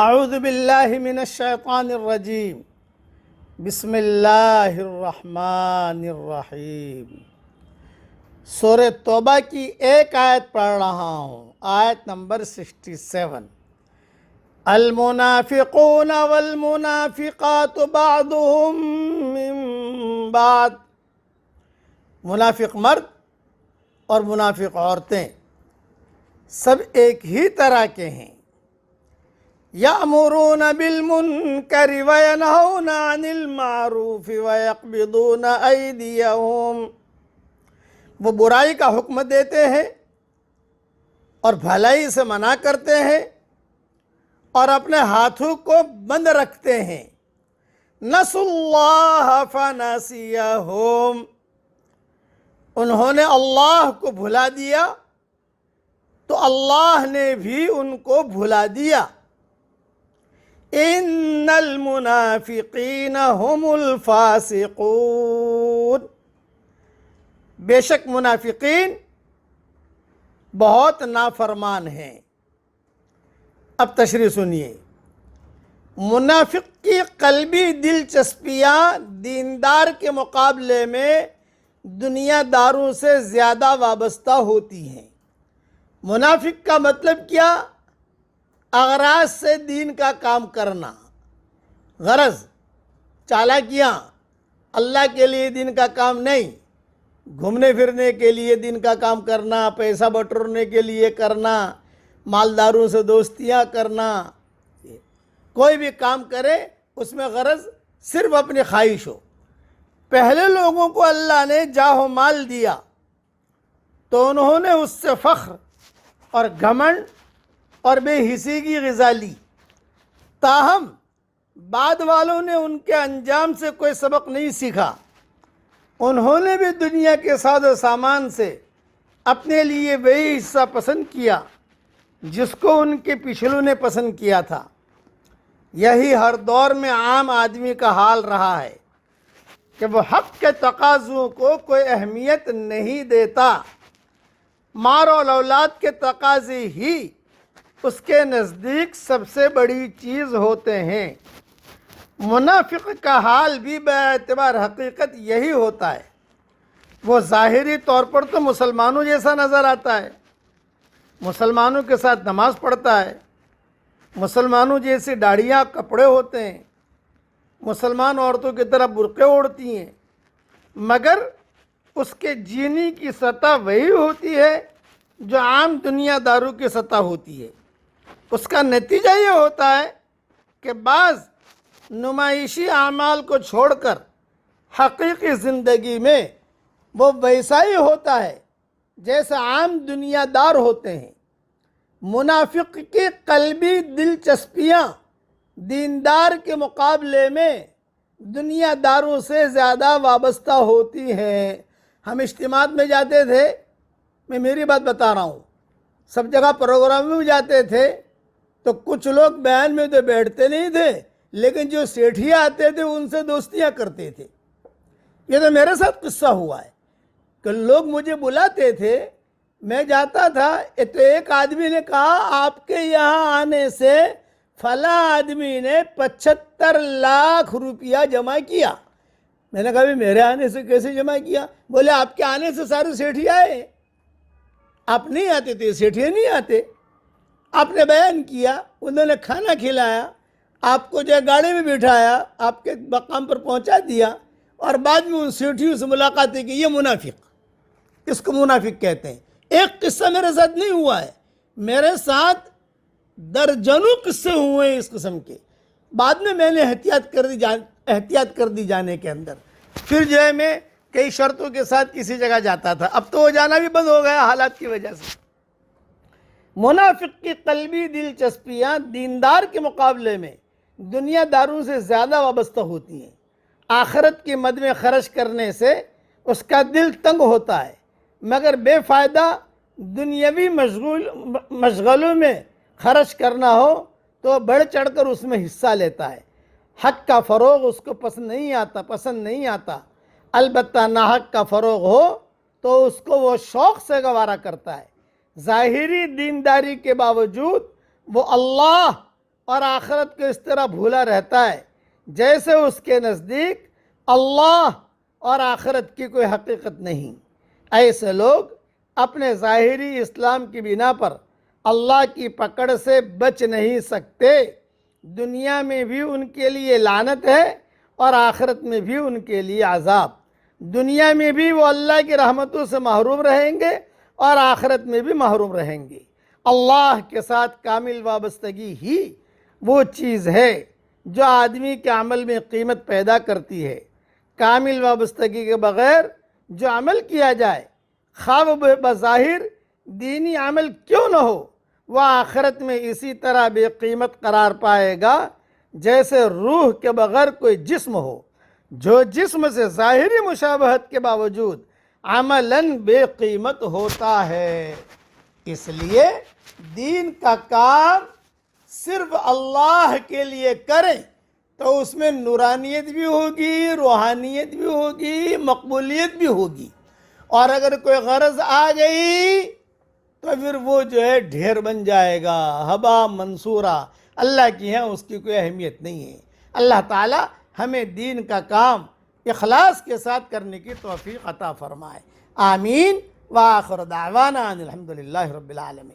اعوذ باللہ من الشیطان الرجیم بسم اللہ الرحمن الرحیم۔ سورہ توبہ کی ایک آیت پڑھ رہا ہوں، آیت نمبر 67۔ المنافقون والمنافقات بعضهم من بعض، منافق مرد اور منافق عورتیں سب ایک ہی طرح کے ہیں۔ یأمرون بالمنکر وینہون عن المعروف ویقبضون ایدیہم، وہ برائی کا حکم دیتے ہیں اور بھلائی سے منع کرتے ہیں اور اپنے ہاتھوں کو بند رکھتے ہیں۔ نسوا اللہ فنسیہم، انہوں نے اللہ کو بھلا دیا تو اللہ نے بھی ان کو بھلا دیا۔ ان المنافقین هم الفاسقون، بے شک منافقین بہت نافرمان ہیں۔ اب تشریح سنیے۔ منافق کی قلبی دلچسپیاں دیندار کے مقابلے میں دنیا داروں سے زیادہ وابستہ ہوتی ہیں۔ منافق کا مطلب کیا؟ اغراض سے دین کا کام کرنا، غرض چالاکیاں، اللہ کے لیے دین کا کام نہیں، گھومنے پھرنے کے لیے دین کا کام کرنا، پیسہ بٹورنے کے لیے کرنا، مالداروں سے دوستیاں کرنا، کوئی بھی کام کرے اس میں غرض صرف اپنی خواہش ہو۔ پہلے لوگوں کو اللہ نے جاہ و مال دیا تو انہوں نے اس سے فخر اور گھمنڈ اور بے حسی کی غذا لی، تاہم بعد والوں نے ان کے انجام سے کوئی سبق نہیں سیکھا۔ انہوں نے بھی دنیا کے ساز و سامان سے اپنے لیے وہی حصہ پسند کیا جس کو ان کے پچھلوں نے پسند کیا تھا۔ یہی ہر دور میں عام آدمی کا حال رہا ہے کہ وہ حق کے تقاضوں کو کوئی اہمیت نہیں دیتا۔ مال اور اولاد کے تقاضے ہی اس کے نزدیک سب سے بڑی چیز ہوتے ہیں۔ منافق کا حال بھی باعتبار حقیقت یہی ہوتا ہے۔ وہ ظاہری طور پر تو مسلمانوں جیسا نظر آتا ہے، مسلمانوں کے ساتھ نماز پڑھتا ہے، مسلمانوں جیسی داڑھیاں کپڑے ہوتے ہیں، مسلمان عورتوں کی طرح برقعے اوڑھتی ہیں، مگر اس کے جینے کی سطح وہی ہوتی ہے جو عام دنیا داروں کی سطح ہوتی ہے۔ اس کا نتیجہ یہ ہوتا ہے کہ بعض نمائشی اعمال کو چھوڑ کر حقیقی زندگی میں وہ ویسا ہی ہوتا ہے جیسے عام دنیا دار ہوتے ہیں۔ منافق کی قلبی دلچسپیاں دیندار کے مقابلے میں دنیا داروں سے زیادہ وابستہ ہوتی ہیں۔ ہم اجتماعات میں جاتے تھے، میں میری بات بتا رہا ہوں، سب جگہ پروگرام میں جاتے تھے تو کچھ لوگ بیان میں تو بیٹھتے نہیں تھے، لیکن جو سیٹھیاں آتے تھے ان سے دوستیاں کرتے تھے۔ یہ تو میرے ساتھ قصہ ہوا ہے کہ لوگ مجھے بلاتے تھے، میں جاتا تھا تو ایک آدمی نے کہا آپ کے یہاں آنے سے فلاں آدمی نے 75 لاکھ روپیہ جمع کیا۔ میں نے کہا بھی میرے آنے سے کیسے جمع کیا؟ بولے آپ کے آنے سے سارے سیٹھیاں آئے، آپ نہیں آتے تو یہ سیٹھیاں نہیں آتے۔ آپ نے بیان کیا، انہوں نے کھانا کھلایا، آپ کو جو گاڑی میں بٹھایا، آپ کے مقام پر پہنچا دیا، اور بعد میں ان سیٹھیوں سے ملاقاتیں کی۔ یہ منافق، اس کو منافق کہتے ہیں۔ ایک قصہ میرے ساتھ نہیں ہوا ہے، میرے ساتھ درجنوں قصے ہوئے ہیں اس قسم کے۔ بعد میں نے احتیاط کر دی جانے کے اندر، پھر جو ہے میں کئی شرطوں کے ساتھ کسی جگہ جاتا تھا، اب تو وہ جانا بھی بند ہو گیا حالات کی وجہ سے۔ منافق کی قلبی دلچسپیاں دیندار کے مقابلے میں دنیا داروں سے زیادہ وابستہ ہوتی ہیں۔ آخرت کی مد میں خرچ کرنے سے اس کا دل تنگ ہوتا ہے، مگر بے فائدہ دنیاوی مشغلوں میں خرچ کرنا ہو تو بڑھ چڑھ کر اس میں حصہ لیتا ہے۔ حق کا فروغ اس کو پسند نہیں آتا، البتہ ناحق کا فروغ ہو تو اس کو وہ شوق سے گوارا کرتا ہے۔ ظاہری دینداری کے باوجود وہ اللہ اور آخرت کو اس طرح بھولا رہتا ہے جیسے اس کے نزدیک اللہ اور آخرت کی کوئی حقیقت نہیں۔ ایسے لوگ اپنے ظاہری اسلام کی بنا پر اللہ کی پکڑ سے بچ نہیں سکتے۔ دنیا میں بھی ان کے لیے لعنت ہے اور آخرت میں بھی ان کے لیے عذاب۔ دنیا میں بھی وہ اللہ کی رحمتوں سے محروم رہیں گے اور آخرت میں بھی محروم رہیں گے۔ اللہ کے ساتھ کامل وابستگی ہی وہ چیز ہے جو آدمی کے عمل میں قیمت پیدا کرتی ہے۔ کامل وابستگی کے بغیر جو عمل کیا جائے، خواہ وہ بظاہر دینی عمل کیوں نہ ہو، وہ آخرت میں اسی طرح بے قیمت قرار پائے گا جیسے روح کے بغیر کوئی جسم ہو، جو جسم سے ظاہری مشابہت کے باوجود عملاً بے قیمت ہوتا ہے۔ اس لیے دین کا کام صرف اللہ کے لیے کریں تو اس میں نورانیت بھی ہوگی، روحانیت بھی ہوگی، مقبولیت بھی ہوگی۔ اور اگر کوئی غرض آ گئی تو پھر وہ جو ہے ڈھیر بن جائے گا، ہبا منصورہ، اللہ کی ہے اس کی کوئی اہمیت نہیں ہے۔ اللہ تعالی ہمیں دین کا کام اخلاص کے ساتھ کرنے کی توفیق عطا فرمائے۔ آمین۔ وآخر دعوانا ان الحمدللہ رب العالمین۔